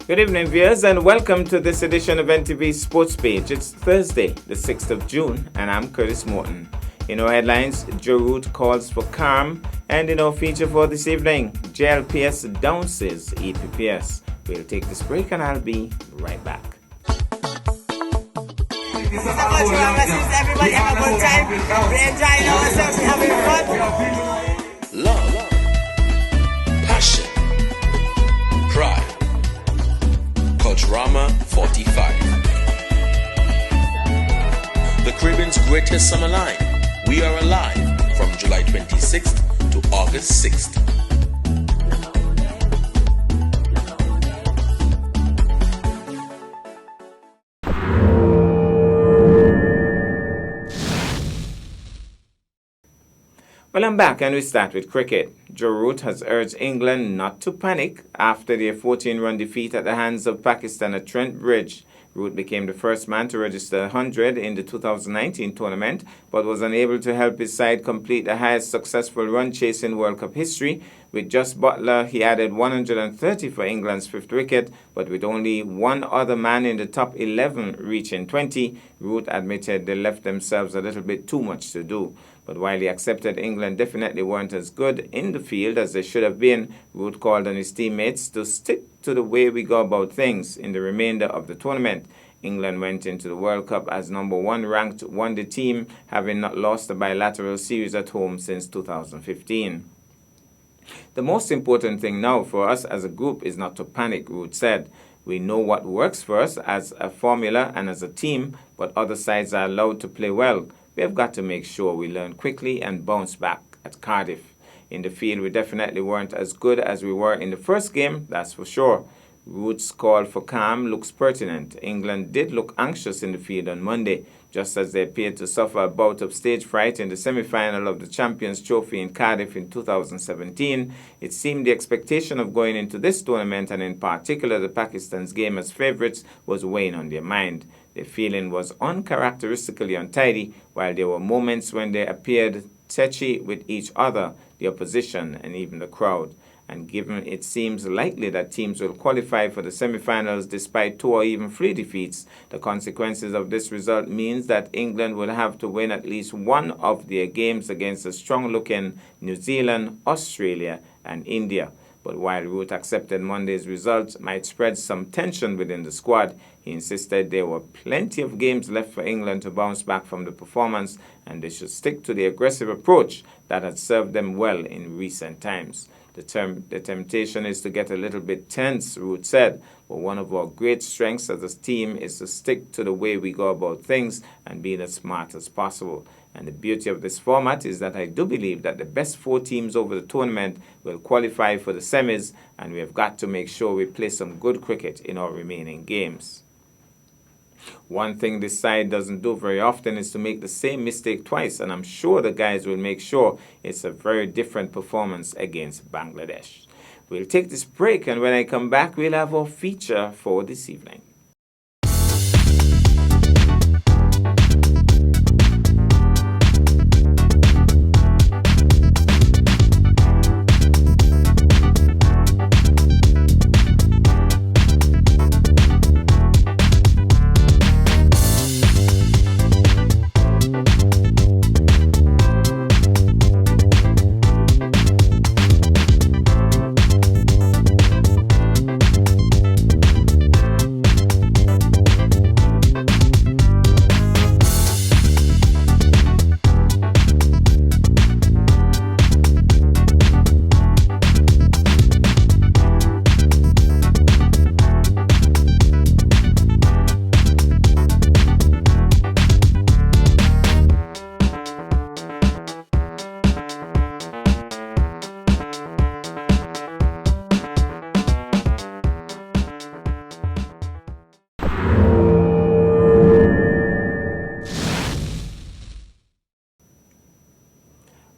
Good evening, viewers, and welcome to this edition of NTV Sports Page. It's Thursday, the 6th of June, and I'm Curtis Morton. In our headlines, Joe Root calls for calm, and in our feature for this evening, JLPS downses EPPS. We'll take this break, and I'll be right back. Thank you so much for our message. Everybody have a good time. We're enjoying ourselves. We're having fun. Love, passion, pride. Culturama 45. The Caribbean's greatest summer line. We are alive from July 26th to August 6th. Well, I'm back, and we start with cricket. Joe Root has urged England not to panic after their 14-run defeat at the hands of Pakistan at Trent Bridge. Root became the first man to register 100 in the 2019 tournament, but was unable to help his side complete the highest successful run chase in World Cup history. With Just Buttler, he added 130 for England's fifth wicket, but with only one other man in the top 11 reaching 20, Root admitted they left themselves a little bit too much to do. But while he accepted England definitely weren't as good in the field as they should have been, Root called on his teammates to stick to the way we go about things in the remainder of the tournament. England went into the World Cup as number one ranked one-day team, having not lost a bilateral series at home since 2015. The most important thing now for us as a group is not to panic, Root said. We know what works for us as a formula and as a team, but other sides are allowed to play well. We have got to make sure we learn quickly and bounce back at Cardiff. In the field, we definitely weren't as good as we were in the first game, that's for sure. Root's call for calm looks pertinent. England did look anxious in the field on Monday, just as they appeared to suffer a bout of stage fright in the semi-final of the Champions Trophy in Cardiff in 2017. It seemed the expectation of going into this tournament, and in particular the Pakistan's game as favourites, was weighing on their mind. Their feeling was uncharacteristically untidy, while there were moments when they appeared touchy with each other, the opposition, and even the crowd. And given it seems likely that teams will qualify for the semi-finals despite 2 or even 3 defeats, the consequences of this result means that England will have to win at least one of their games against a strong-looking New Zealand, Australia, and India. But while Root accepted Monday's results might spread some tension within the squad, he insisted there were plenty of games left for England to bounce back from the performance, and they should stick to the aggressive approach that had served them well in recent times. The temptation is to get a little bit tense, Root said, but one of our great strengths as a team is to stick to the way we go about things and be as smart as possible. And the beauty of this format is that I do believe that the best 4 teams over the tournament will qualify for the semis, and we have got to make sure we play some good cricket in our remaining games. One thing this side doesn't do very often is to make the same mistake twice, and I'm sure the guys will make sure it's a very different performance against Bangladesh. We'll take this break, and when I come back, we'll have our feature for this evening.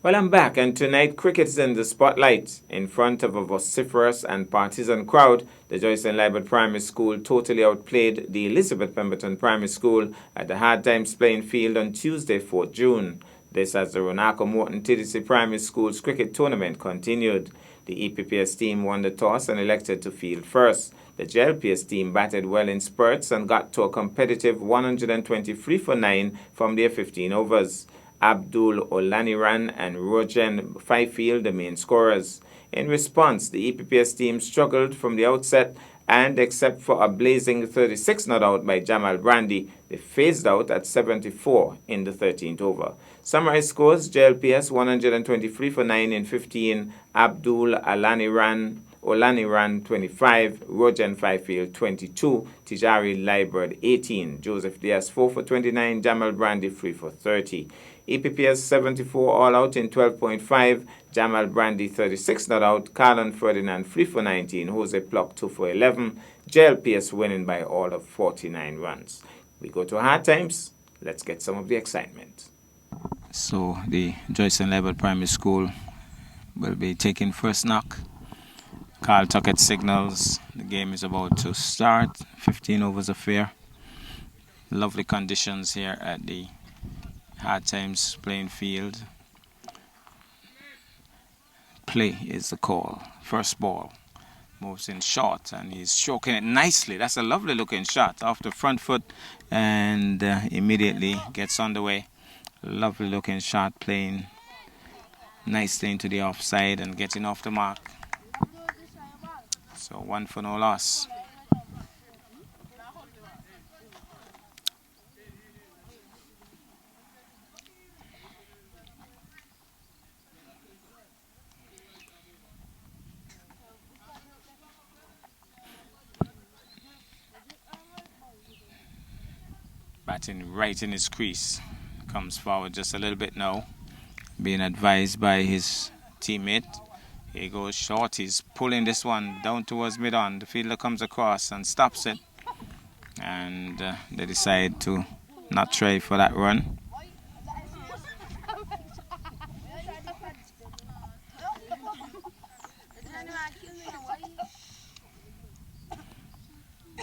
Well, I'm back, and tonight cricket is in the spotlight. In front of a vociferous and partisan crowd, the Joyce and Libert Primary School totally outplayed the Elizabeth Pemberton Primary School at the Hard Times playing field on Tuesday, 4th June. This as the Ronako Morton TDC Primary School's cricket tournament continued. The EPPS team won the toss and elected to field first. The JLPS team batted well in spurts and got to a competitive 123 for 9 from their 15 overs. Abdul Olaniran and Rogen Fifield the main scorers. In response, the EPPS team struggled from the outset and except for a blazing 36 not out by Jamal Brandy, they phased out at 74 in the 13th over. Summary scores: JLPS 123 for 9 in 15, Abdul Olaniran 25, Rogen Fifield 22, Tijari Liebert 18, Joseph Diaz 4 for 29, Jamal Brandy 3 for 30. EPPS 74 all out in 12.5, Jamal Brandy 36 not out, Carlon Ferdinand 3 for 19, Jose Pluck 2 for 11, JLPS winning by all of 49 runs. We go to hard times. Let's get some of the excitement. So the Joyson Level Primary School will be taking first knock. Carl Tuckett signals the game is about to start. 15 overs affair. Lovely conditions here at the Hard Times playing field. Play is the call. First ball. Moves in short and he's stroking it nicely. That's a lovely looking shot off the front foot and immediately gets underway. Lovely looking shot, playing nicely into the offside and getting off the mark. So 1 for no loss. Batting right in his crease. Comes forward just a little bit now. Being advised by his teammate. Here he goes short. He's pulling this one down towards mid-on. The fielder comes across and stops it. And they decide to not try for that run.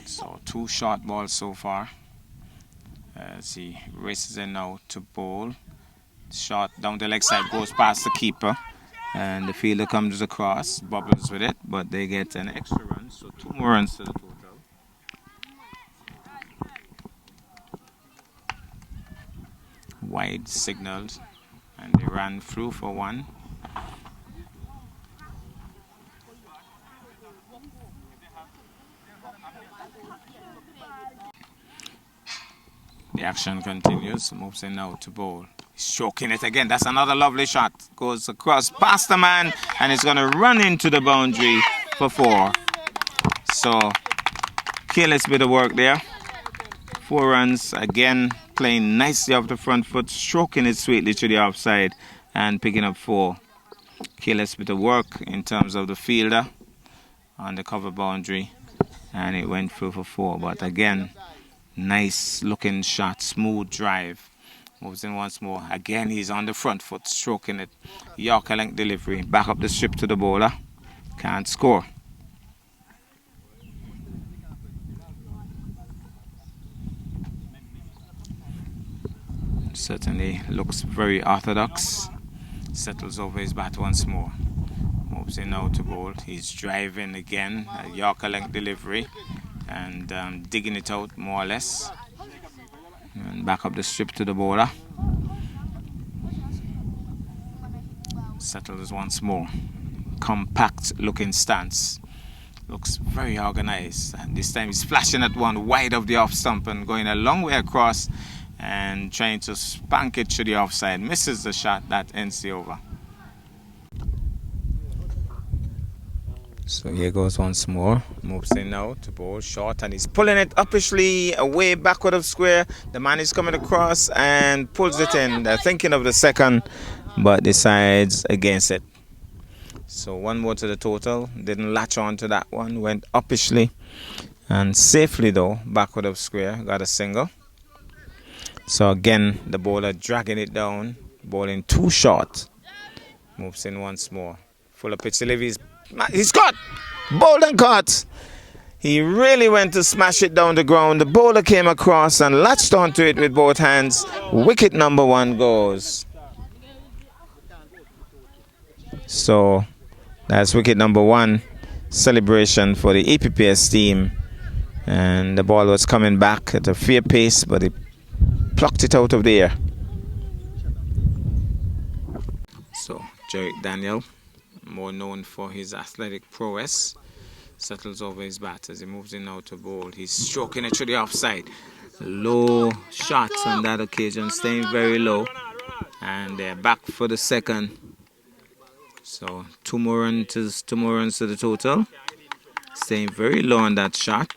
So 2 short balls so far. As he races in now to bowl. Shot down the leg side, goes past the keeper. And the fielder comes across, bobbles with it, but they get an extra run. So 2 more runs to the total. Wide signaled. And they ran through for 1. The action continues. Moves in now to bowl. He's stroking it again. That's another lovely shot. Goes across past the man and it's going to run into the boundary for 4. So, careless bit of work there. 4 runs. Again, playing nicely off the front foot. Stroking it sweetly to the offside and picking up 4. Careless bit of work in terms of the fielder on the cover boundary. And it went through for 4. But again, nice looking shot, smooth drive. Moves in once more. Again, he's on the front foot, stroking it. Yorker length delivery. Back up the strip to the bowler. Can't score. Certainly looks very orthodox. Settles over his bat once more. Moves in now to bowl. He's driving again. A Yorker length delivery. And digging it out more or less. And back up the strip to the bowler. Settles once more. Compact looking stance. Looks very organized. And this time he's flashing at one wide of the off stump and going a long way across and trying to spank it to the offside. Misses the shot. That ends the over. So here goes once more. Moves in now to bowl short and he's pulling it uppishly away backward of square. The man is coming across and pulls it in. They're thinking of the second but decides against it. So 1 more to the total. Didn't latch on to that one. Went uppishly and safely though backward of square. Got a single. So again the bowler dragging it down. Bowling 2 short. Moves in once more. Full of pitch deliveries. He's caught! Bowled and caught! He really went to smash it down the ground. The bowler came across and latched onto it with both hands. Wicket number 1 goes. So that's wicket number 1. celebration for the EPPS team, and the ball was coming back at a fair pace, but he plucked it out of the air. So Jerick Daniel, more known for his athletic prowess, settles over his bat as he moves in now to bowl. He's stroking it to the offside. Low shots on that occasion, staying very low, and they're back for the second. So two more runs to the total. Staying very low on that shot,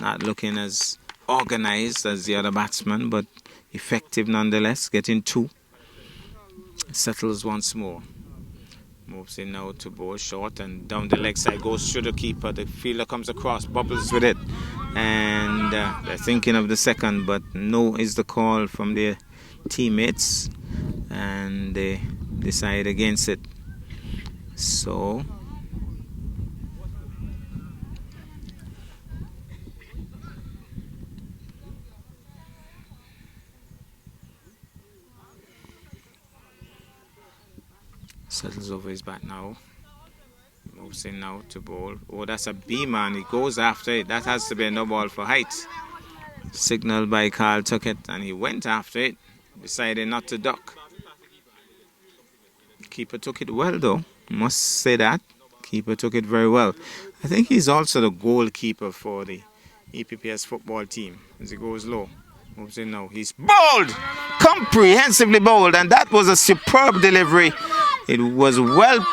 not looking as organized as the other batsman, but effective nonetheless, getting 2. Settles once more. Moves in now to bowl short, and down the leg side goes through the keeper. The fielder comes across, bubbles with it, and they're thinking of the second, but no is the call from their teammates, and they decide against it. So settles over his bat now. Moves in now to bowl. Oh, that's a B-man. He goes after it. That has to be a no ball for height. Signaled by Carl Tuckett, and he went after it, decided not to duck. Keeper took it well, though. Must say that. Keeper took it very well. I think he's also the goalkeeper for the EPPS football team as he goes low. Moves in now. He's bowled! Comprehensively bowled, and that was a superb delivery. It was well,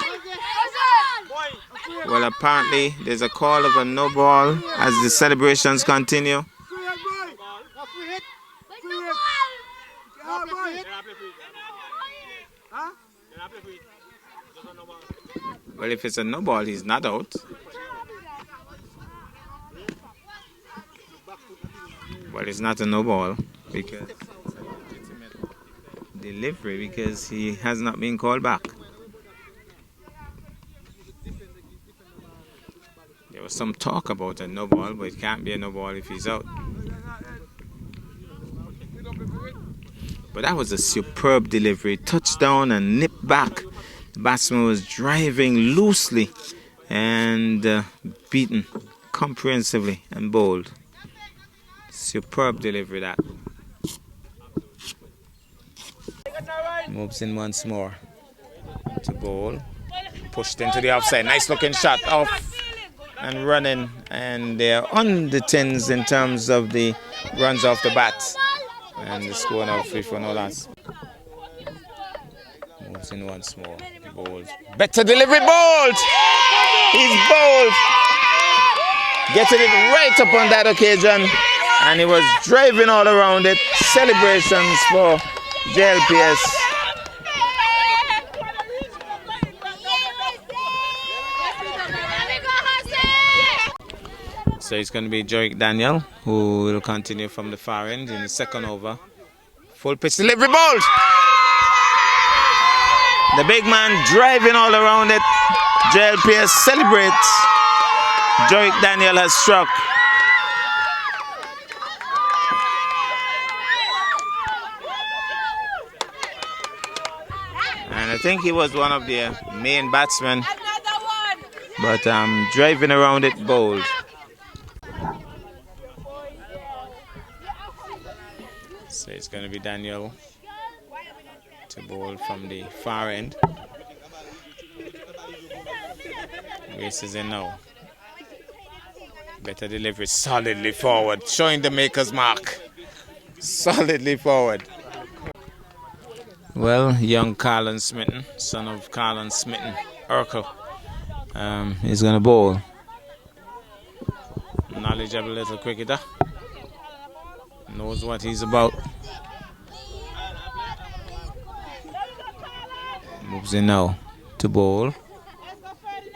apparently there's a call of a no ball as the celebrations continue. Well, if it's a no ball, he's not out. Well, it's not a no ball because it's a legitimate delivery because he has not been called back. There was some talk about a no ball, but it can't be a no ball if he's out. But that was a superb delivery. Touchdown and nip back. The batsman was driving loosely and beaten comprehensively and bowled. Superb delivery that. Moves in once more to bowl. Pushed into the offside. Nice looking shot off and running, and they're on the tins in terms of the runs off the bat, and the score now 3-4 no loss. Moves in once more, bowls, better delivery, bowled! He's bowled, getting it right up on that occasion, and he was driving all around it. Celebrations for JLPS. So it's going to be Jerick Daniel who will continue from the far end in the second over. Full pitch delivery, bowled! The big man driving all around it. JLPS celebrates. Jerick Daniel has struck. And I think he was one of their main batsmen. But driving around it, bowled. So it's going to be Daniel to bowl from the far end. Races in now. Better delivery, solidly forward, showing the maker's mark. Solidly forward. Well, young Carlin Smitten, son of Carlin Smitten, Urkel, is going to bowl. Knowledgeable little cricketer. Knows what he's about. Moves in now to bowl.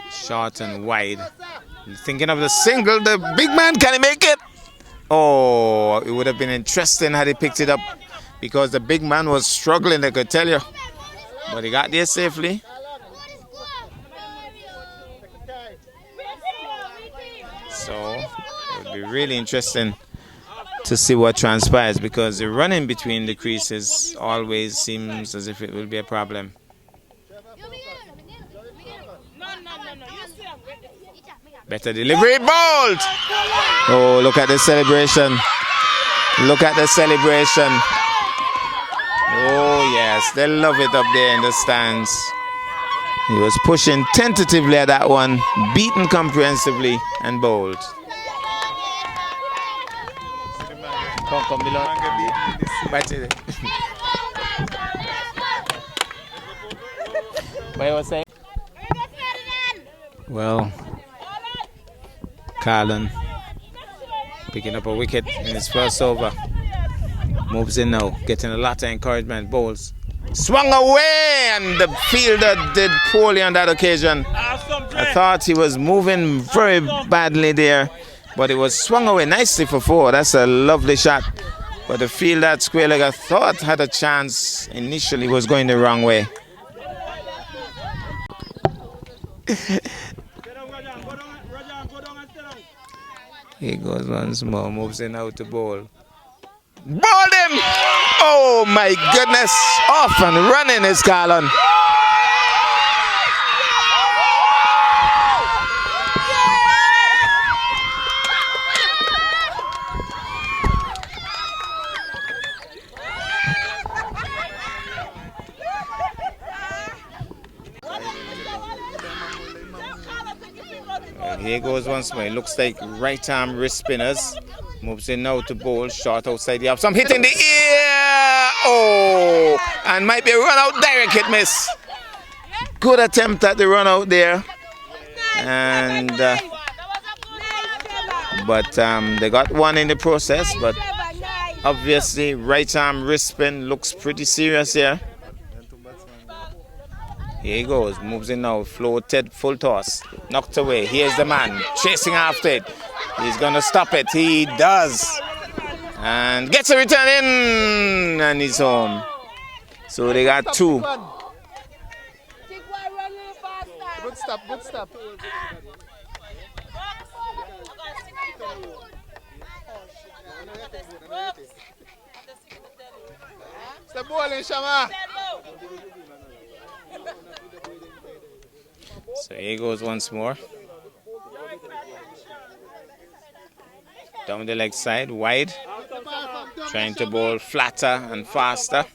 Short and wide. Thinking of the single. The big man, can he make it? Oh, it would have been interesting had he picked it up because the big man was struggling, I could tell you. But he got there safely. So it would be really interesting to see what transpires because the running between the creases always seems as if it will be a problem. Better delivery, Bolt! Oh, look at the celebration. Look at the celebration. Oh, yes, they love it up there in the stands. He was pushing tentatively at that one, beaten comprehensively, and bowled. Come below. What you was saying? Well, Carlin picking up a wicket in his first over. Moves in now, getting a lot of encouragement. Bowls. Swung away, and the fielder did poorly on that occasion. I thought he was moving very badly there, but it was swung away nicely for 4. That's a lovely shot. But the fielder at square leg, I thought had a chance initially, was going the wrong way. He goes once more, moves in out to bowl. Bowled him! Oh my goodness! Off and running is Carlin. Here goes once more. It looks like right arm wrist spinners. Moves in now to bowl. Short outside the up. Some hit in the ear. Oh! And might be a run out. Direct hit miss. Good attempt at the run out there. And but they got one in the process. But obviously right arm wrist spin looks pretty serious here. Here he goes, moves in now, floated, full toss, knocked away. Here's the man, chasing after it. He's going to stop it, he does. And gets a return in, and he's home. So they got 2. Good stop, good stop. Stop bowling, Shama. So here goes once more. Down the leg side, wide. Trying to bowl flatter and faster.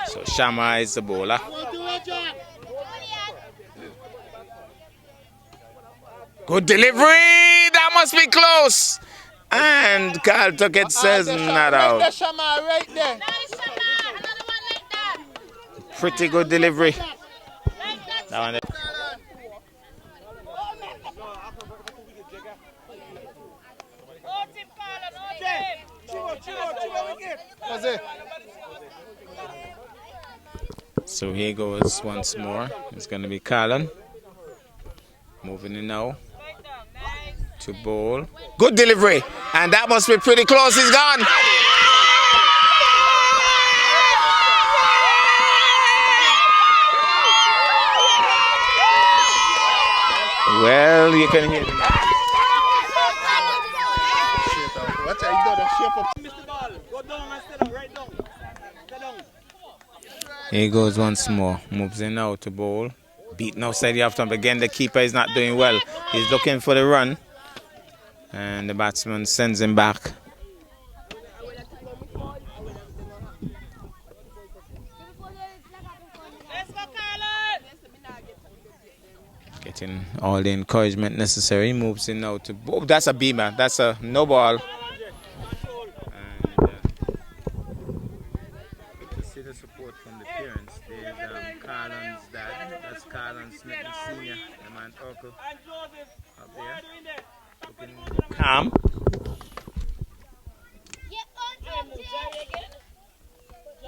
So Shama is the bowler. Good delivery! That must be close! And Carl Tuckett says not out. Right there. Pretty good delivery. That one there. So here goes once more. It's going to be Carlin. Moving in now to bowl. Good delivery. And that must be pretty close. He's gone. Well, you can hear them. Here goes once more. Moves in now to bowl. Beaten outside the off stump. Again, the keeper is not doing well. He's looking for the run. And the batsman sends him back. Getting all the encouragement necessary. Moves in now to... Oh, that's a beamer. That's a no ball. And to see the support from the parents. There's Carlin's dad. That's Carlin Smith Sr. The man Urkel up there. Looking calm.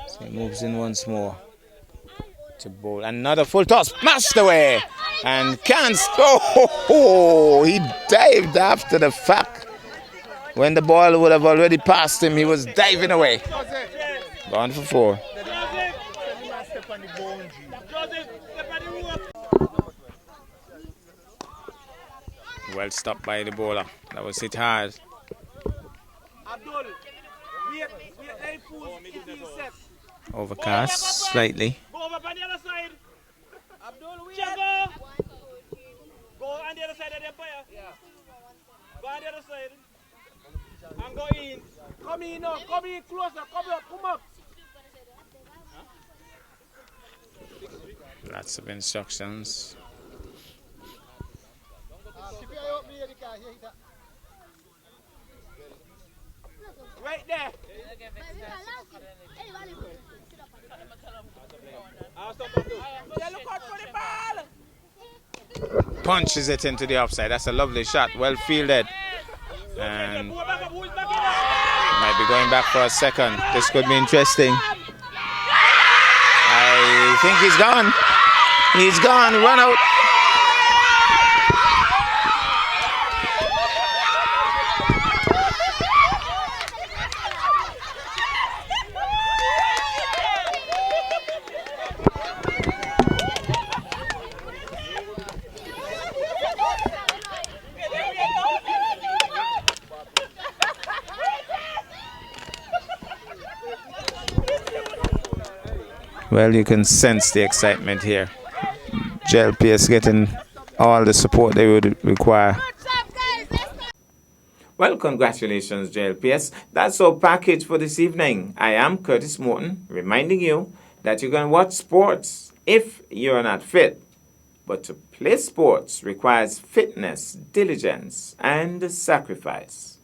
So he moves in once more to bowl. Another full toss, smashed away, and can't. Oh, he dived after the fact. When the ball would have already passed him, he was diving away. Gone for 4. Well stopped by the bowler. That was hit hard. Overcast slightly. Go over on the other side. Chago. Go on the other side of the empire. Yeah. Go on the other side. And go in. Come in now. Come in closer. Come up. Lots of instructions. Right there. Look out for the ball. Punches it into the offside. That's a lovely shot. Well fielded. And might be going back for a second. This could be interesting. I think he's gone. He's gone. Run out. Well, you can sense the excitement here. JLPS getting all the support they would require. Well, congratulations, JLPS. That's our package for this evening. I am Curtis Morton, reminding you that you can watch sports if you're not fit. But to play sports requires fitness, diligence, and sacrifice.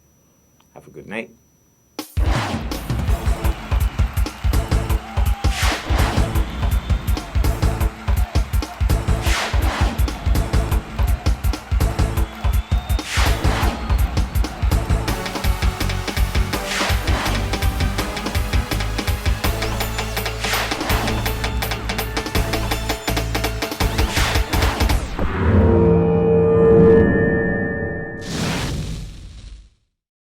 Have a good night.